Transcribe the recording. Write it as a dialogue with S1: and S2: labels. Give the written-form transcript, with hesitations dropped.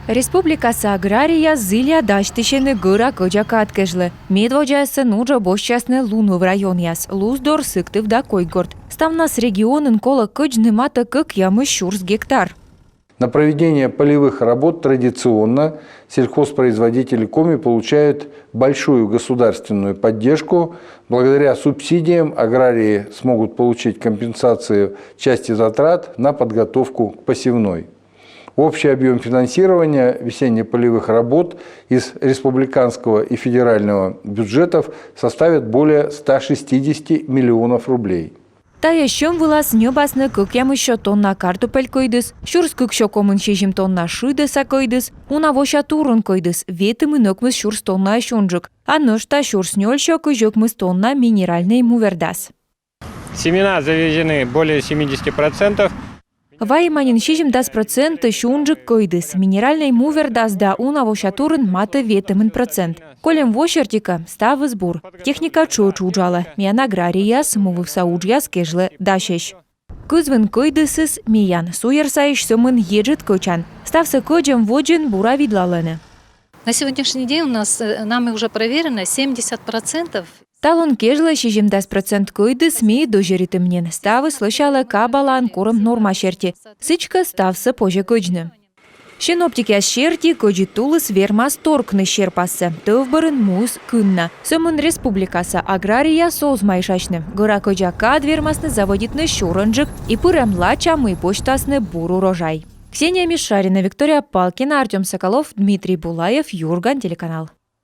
S1: Республикасы агрария зылья даштышыны гыра кыжака аткежлы. Медводжасы нуджа бошчасны луну в район яс. Луздор сыктыв да койгорд. Ставнас регионын кола кыжны мата кык ямы шурс гектар.
S2: На проведение полевых работ традиционно сельхозпроизводители Коми получают большую государственную поддержку. Благодаря субсидиям аграрии смогут получить компенсацию части затрат на подготовку к посевной. Общий объем финансирования весенне-полевых работ из республиканского и федерального бюджетов составит более 160 миллионов рублей.
S1: Тая щом вылаз небасны кык ямы еще тонна картопель койдыс, шурс кык шо комын шежим тонна шыдыса койдыс, унавоща турын койдыс, ветымы нөкмыз шурс тонна шунжык, а ношта шурс нёльшо кыжокмыз тонна минеральный мувердас.
S3: Семена завезены более 70%.
S1: Вайманин 60% шунжык койдыс, минеральный мувердас да унавоща турын маты ветымын процент. Колем вошертика ставы сбор. Техника чоч уджала. Миян агрария смувыв сауджяс кежлы дашеш. Кызвын койдысыз миян суерсайш сымын ежит кочан. Ставсы коджем воджин бура видлалыны.
S4: На сегодняшний день нами уже проверено 70%.
S1: Талон кежлы 60% койдыс ми дожеритымнен. Ставы слышала кабалан корым норма шерти. Сычка ставсы поже кочны. Синоптики ашерти коджи тулыс вермас торкны шерпасы. Төвбырын муз кынна. Сөмін республикасы агрария созмайшашны. Гыра коджака вермасны заводитны шурынжык и пырэмла чамы почтасны бур урожай. Ксения Мишарина, Виктория Палкина, Артем Соколов, Дмитрий Булаев, Юрган, телеканал.